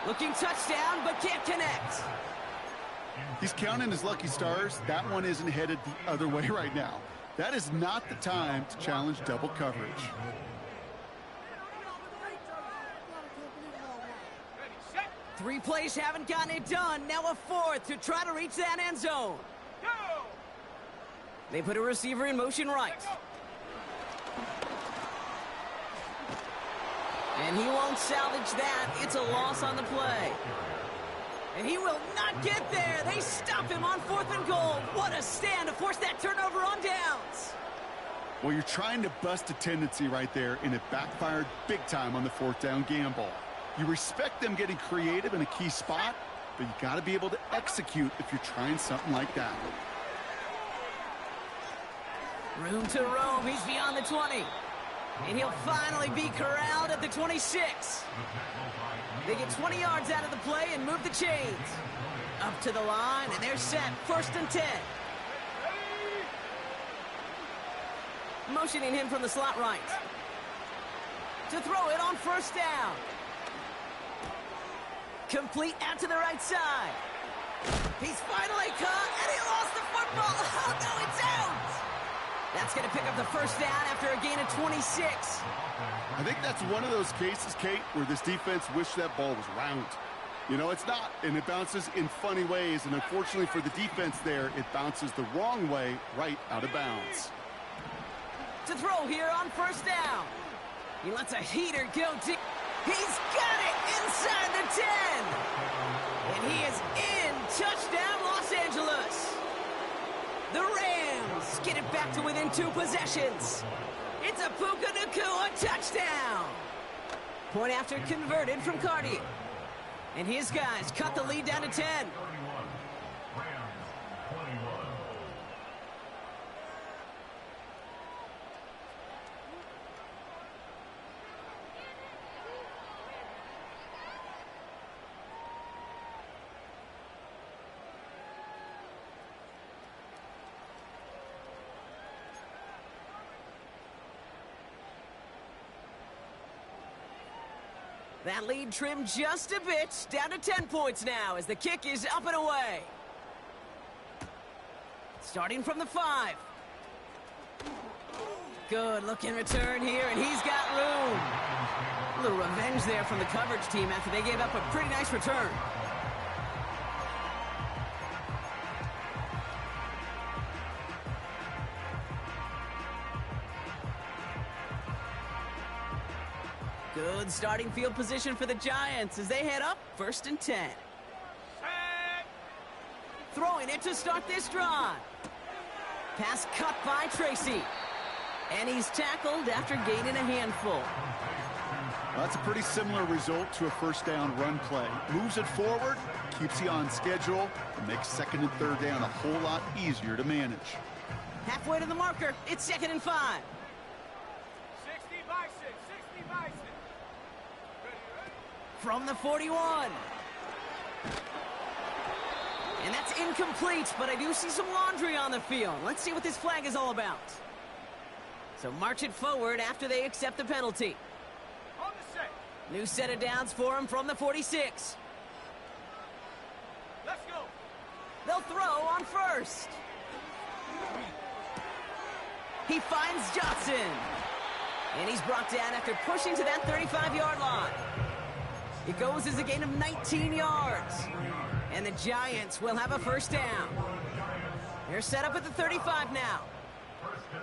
Looking touchdown, but can't connect. He's counting his lucky stars. That one isn't headed the other way right now. That is not the time to challenge double coverage. Ready, set, 3 plays haven't gotten it done. Now a 4th to try to reach that end zone. go. They put a receiver in motion right. And he won't salvage that. It's a loss on the play. And he will not get there. They stop him on 4th and goal. What a stand to force that turnover on downs. Well, you're trying to bust a tendency right there, and it backfired big time on the 4th down gamble. You respect them getting creative in a key spot, but you got to be able to execute if you're trying something like that. Room to roam. He's beyond the 20. And he'll finally be corralled at the 26. They get 20 yards out of the play and move the chains. Up to the line, and they're set. 1st and 10. Motioning him from the slot right. To throw it on 1st down. Complete out to the right side. He's finally caught, and he lost the football. Oh, no, it's out. That's going to pick up the 1st down after a gain of 26. I think that's one of those cases, Kate, where this defense wished that ball was round. You know, it's not, and it bounces in funny ways, and unfortunately for the defense there, it bounces the wrong way right out of bounds. To throw here on 1st down. He lets a heater go deep. He's got it inside the 10. in 2 possessions. It's a Puka Nacua touchdown. Point after converted from Cardi. And his guys cut the lead down to 10. 31. Rams 21. That lead trimmed just a bit, down to 10 points now as the kick is up and away. Starting from the 5. Good looking return here, and he's got room. A little revenge there from the coverage team after they gave up a pretty nice return. Good starting field position for the Giants as they head up 1st and 10. Set. Throwing it to start this drive. Pass cut by Tracy. And he's tackled after gaining a handful. That's a pretty similar result to a first down run play. Moves it forward, keeps you on schedule, and makes 2nd and 3rd down a whole lot easier to manage. Halfway to the marker, it's 2nd and 5. 60 by 6. 60 by 6. Ready, ready? From the 41. And that's incomplete, but I do see some laundry on the field. Let's see what this flag is all about. So march it forward after they accept the penalty. On the set. New set of downs for him from the 46. Let's go. They'll throw on 1st. He finds Johnson. And he's brought down after pushing to that 35-yard line. It goes as a gain of 19 yards. And the Giants will have a 1st down. They're set up at the 35 now. Let's go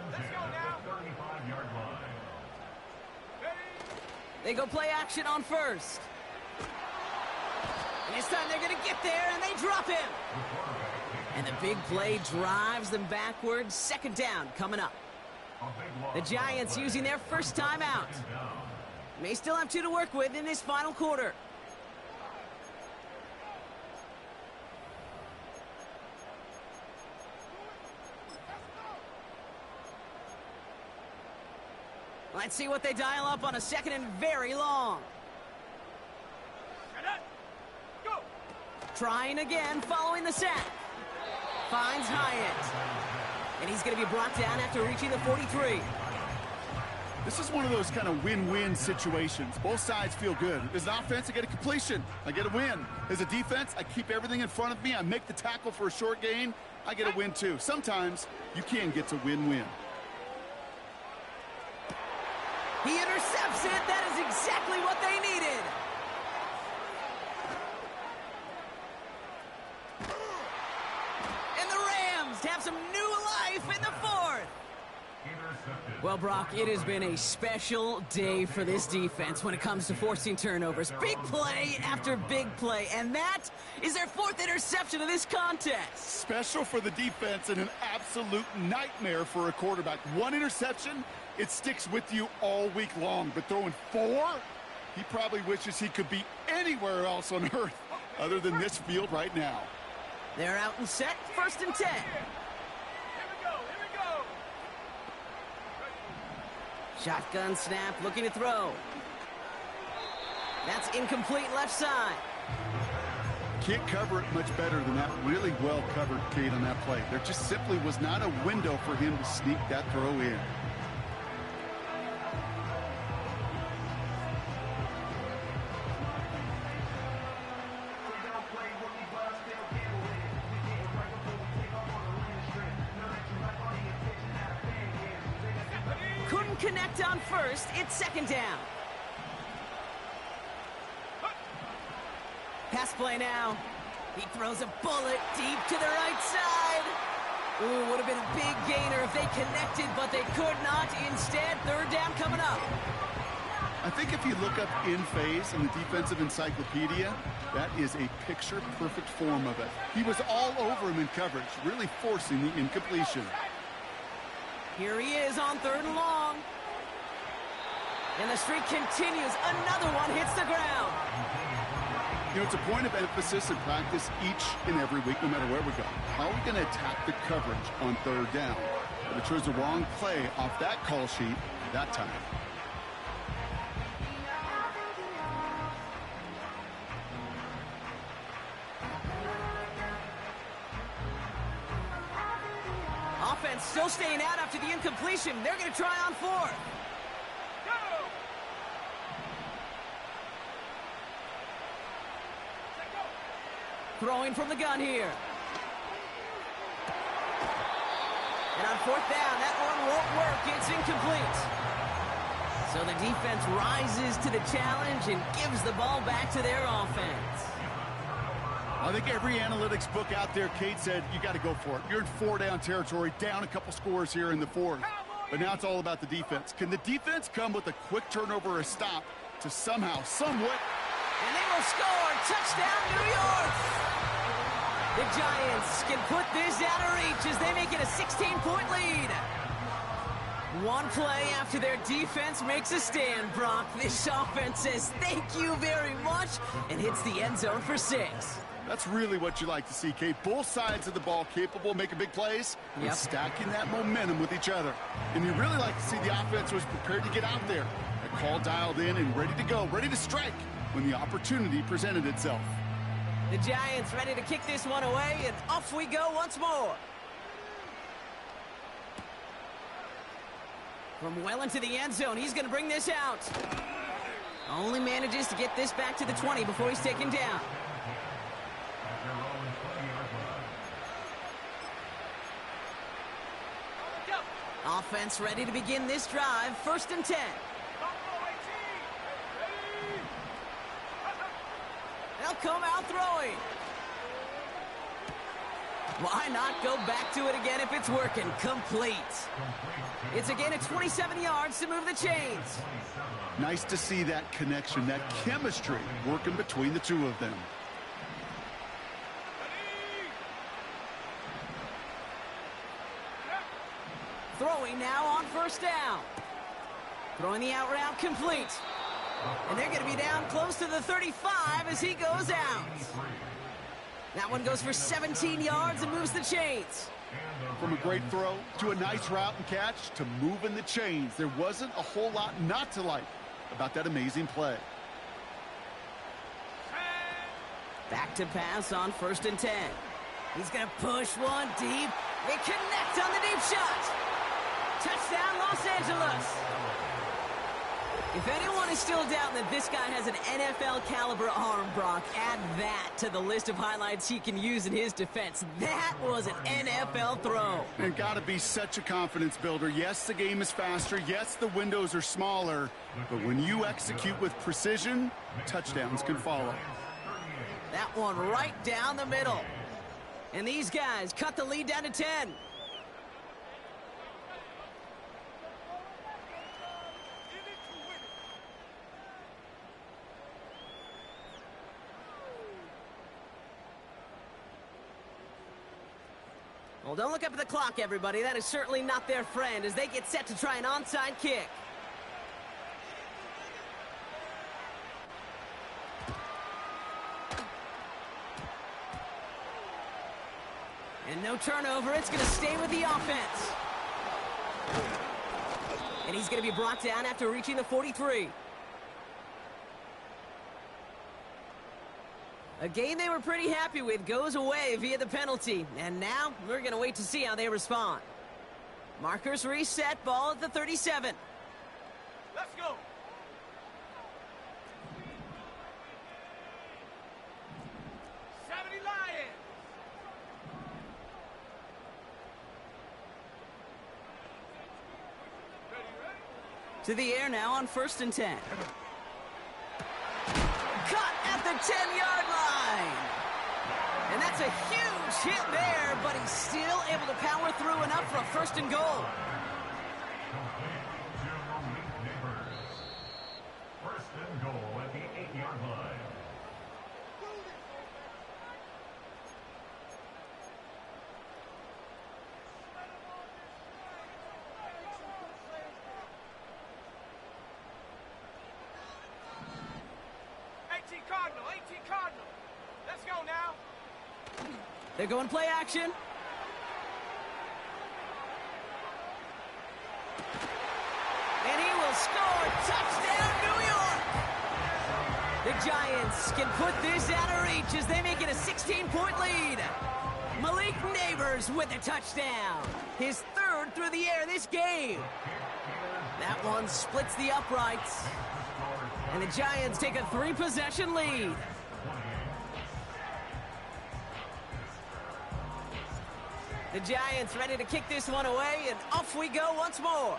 now. 35-yard line. Ready? They go play action on 1st. And this time they're going to get there, and they drop him. And the big play drives them backwards. 2nd down coming up. The Giants using their 1st time out. May still have 2 to work with in this final quarter. Let's see what they dial up on a 2nd and very long. Set up. Go. Trying again, following the sack. Finds Hyatt. And he's going to be brought down after reaching the 43. This is one of those kind of win-win situations. Both sides feel good. As an offense, I get a completion. I get a win. As a defense, I keep everything in front of me. I make the tackle for a short gain. I get a win, too. Sometimes you can get to win-win. He intercepts it. That is exactly what they needed. And the Rams have some new life in the 4th. Well, Brock, it has been a special day for this defense when it comes to forcing turnovers. Big play after big play, and that is their 4th interception of this contest. Special for the defense and an absolute nightmare for a quarterback. 1 interception, it sticks with you all week long. But throwing 4, he probably wishes he could be anywhere else on earth other than this field right now. They're out and set, 1st and 10. Here we go. Here we go. Shotgun snap, looking to throw. That's incomplete left side. Can't cover it much better than that. Really well covered, Kate, on that play. There just simply was not a window for him to sneak that throw in. Couldn't connect on 1st. It's 2nd down. Pass play now. He throws a bullet deep to the right side. Ooh, would have been a big gainer if they connected, but they could not. Instead, 3rd down coming up. I think if you look up in phase in the defensive encyclopedia, that is a picture-perfect form of it. He was all over him in coverage, really forcing the incompletion. Here he is on 3rd and long. And the streak continues. Another one hits the ground. You know, it's a point of emphasis in practice each and every week, no matter where we go. How are we going to attack the coverage on 3rd down? But it chose the wrong play off that call sheet that time. Offense still staying out after the incompletion. They're going to try on 4th. Throwing from the gun here. And on 4th down, that one won't work. It's incomplete. So the defense rises to the challenge and gives the ball back to their offense. I think every analytics book out there, Kate, said you got to go for it. You're in 4-down territory, down a couple scores here in the 4th. But now it's all about the defense. Can the defense come with a quick turnover or a stop to somehow, somewhat... And they will score. Touchdown, New York. The Giants can put this out of reach as they make it a 16-point lead. One play after their defense makes a stand, Brock. This offense says thank you very much and hits the end zone for 6. That's really what you like to see, Kate. Both sides of the ball capable of making big plays and stacking that momentum with each other. And you really like to see the offense was prepared to get out there. A call dialed in and ready to go, ready to strike when the opportunity presented itself. The Giants ready to kick this one away, and off we go once more. From well into the end zone, he's going to bring this out. Only manages to get this back to the 20 before he's taken down. Offense ready to begin this drive. 1st and 10. They'll come out throwing. Why not go back to it again if it's working? Complete. It's a gain of 27 yards to move the chains. Nice to see that connection, that chemistry working between the two of them. Throwing now on 1st down. Throwing the out route complete. And they're going to be down close to the 35 as he goes out. That one goes for 17 yards and moves the chains. From a great throw to a nice route and catch to moving the chains. There wasn't a whole lot not to like about that amazing play. Back to pass on 1st and 10. He's going to push one deep. They connect on the deep shot. Touchdown, Los Angeles. If anyone is still doubting that this guy has an NFL caliber arm, Brock, add that to the list of highlights he can use in his defense. That was an NFL throw. And gotta be such a confidence builder. Yes, the game is faster. Yes, the windows are smaller. But when you execute with precision, touchdowns can follow. That one right down the middle. And these guys cut the lead down to 10. Well, don't look up at the clock, everybody. That is certainly not their friend as they get set to try an onside kick. And no turnover. It's going to stay with the offense. And he's going to be brought down after reaching the 43. A game they were pretty happy with goes away via the penalty. And now we're going to wait to see how they respond. Markers reset, ball at the 37. Let's go. Lions. To the air now on 1st and 10. Cut at the 10-yard line. And that's a huge hit there, but he's still able to power through enough for a 1st and goal. First and goal at the 8-yard line. They're going play action. And he will score. Touchdown, New York! The Giants can put this out of reach as they make it a 16-point lead. Malik Neighbors with a touchdown. His third through the air this game. That one splits the uprights. And the Giants take a 3-possession lead. The Giants ready to kick this one away, and off we go once more.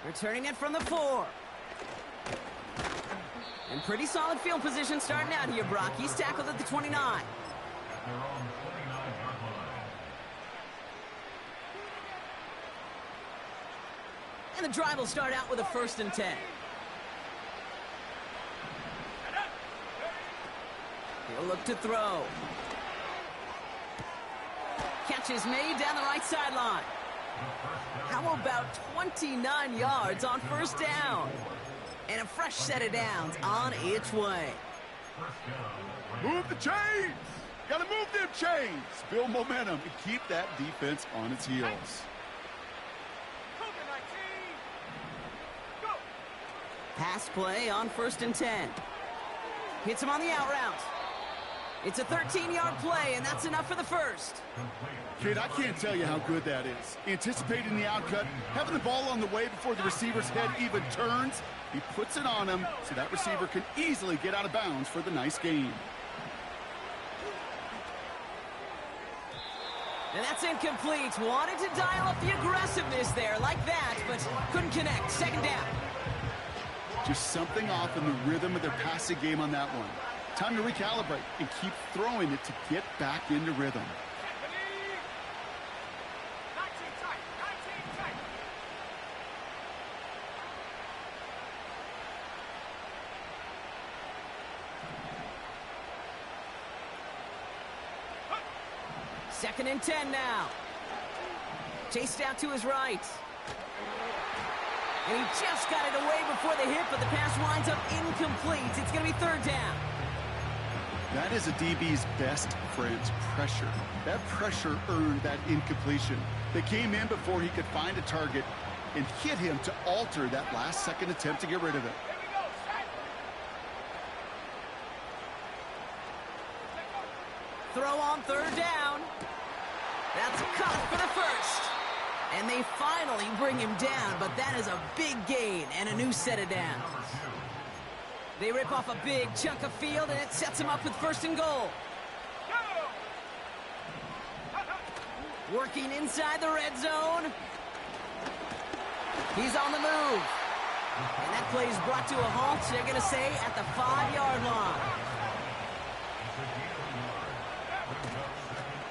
Returning it from the 4. And pretty solid field position starting out here, Brock. He's tackled at the 29. They're on the 29-yard line. And the drive will start out with a 1st and 10. He'll look to throw. Catch is made down the right sideline. How about 29 yards on 1st down? And a fresh set of downs on its way. Move the chains! Gotta move them chains! Build momentum and keep that defense on its heels. Cougar 19. Go. Pass play on 1st and 10. Hits him on the out route. It's a 13-yard play, and that's enough for the 1st. Kid, I can't tell you how good that is. Anticipating the outcut, having the ball on the way before the receiver's head even turns. He puts it on him so that receiver can easily get out of bounds for the nice gain. And that's incomplete. Wanted to dial up the aggressiveness there like that, but couldn't connect. 2nd down. Just something off in the rhythm of their passing game on that one. Time to recalibrate and keep throwing it to get back into rhythm. 19 tight. 19 tight. Second and 10 now. Chased out to his right. And he just got it away before the hit, but the pass winds up incomplete. It's going to be 3rd down. That is a DB's best friend, pressure. That pressure earned that incompletion. They came in before he could find a target and hit him to alter that last-second attempt to get rid of it. Here we go. Set. Throw on 3rd down. That's caught for the 1st. And they finally bring him down, but that is a big gain and a new set of downs. They rip off a big chunk of field, and it sets him up with 1st and goal. Working inside the red zone. He's on the move. And that play is brought to a halt, they're going to say, at the 5-yard line.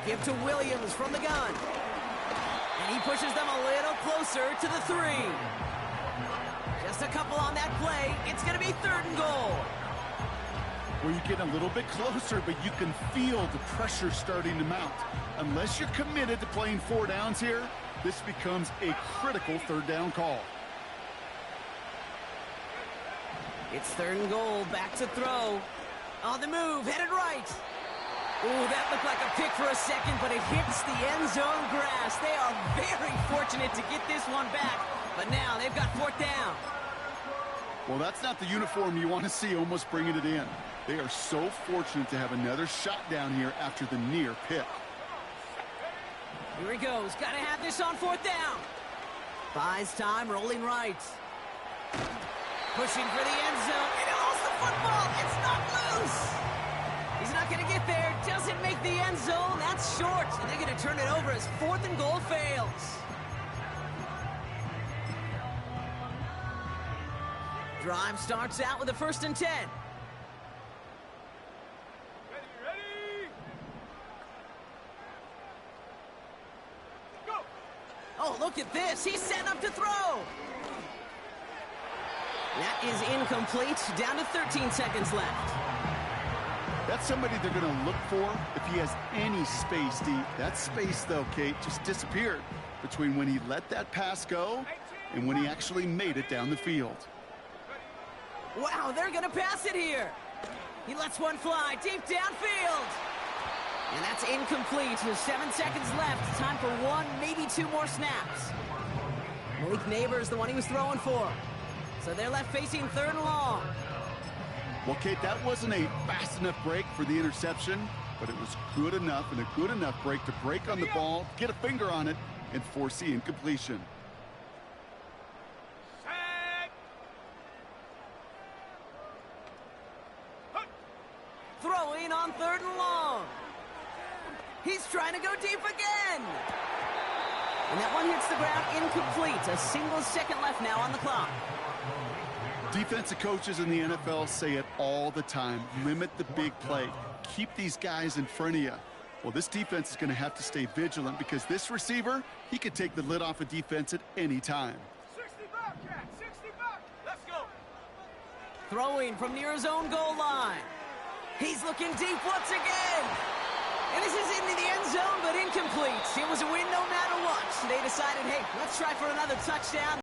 Give to Williams from the gun. And he pushes them a little closer to the 3. Just a couple on that play. It's going to be 3rd and goal. Well, you get a little bit closer, but you can feel the pressure starting to mount. Unless you're committed to playing 4 downs here, this becomes a critical 3rd down call. It's 3rd and goal. Back to throw. On the move. Headed right. Ooh, that looked like a pick for a second, but it hits the end zone grass. They are very fortunate to get this one back, but now they've got 4th down. Well, that's not the uniform you want to see almost bringing it in. They are so fortunate to have another shot down here after the near pick. Here he goes. Got to have this on 4th down. Buys time, rolling right. Pushing for the end zone. And he lost the football. It's not loose. He's not going to get there. Doesn't make the end zone. That's short. And they're going to turn it over as 4th and goal fails. Drive starts out with a 1st and 10. Ready. Go. Oh, look at this. He's set up to throw. That is incomplete. Down to 13 seconds left. That's somebody they're going to look for if he has any space deep. That space, though, Kate, just disappeared between when he let that pass go and when he actually made it down the field. Wow, they're going to pass it here. He lets one fly deep downfield. And that's incomplete. There's 7 seconds left. Time for one, maybe two more snaps. Malik Neighbors, the one he was throwing for. So they're left facing 3rd and long. Well, Kate, that wasn't a fast enough break for the interception, but it was good enough and a good enough break to break on the ball, get a finger on it, and force the incompletion. Set. Throwing on 3rd and long. He's trying to go deep again. And that one hits the ground incomplete. A single second left now on the clock. Defensive coaches in the NFL say it all the time. Limit the big play. Keep these guys in front of you. Well, this defense is going to have to stay vigilant because this receiver, he could take the lid off a defense at any time. 60 back, Cat. 60 back. Let's go. Throwing from near his own goal line. He's looking deep once again. And this is into the end zone, but incomplete. It was a win no matter what. They decided, hey, let's try for another touchdown.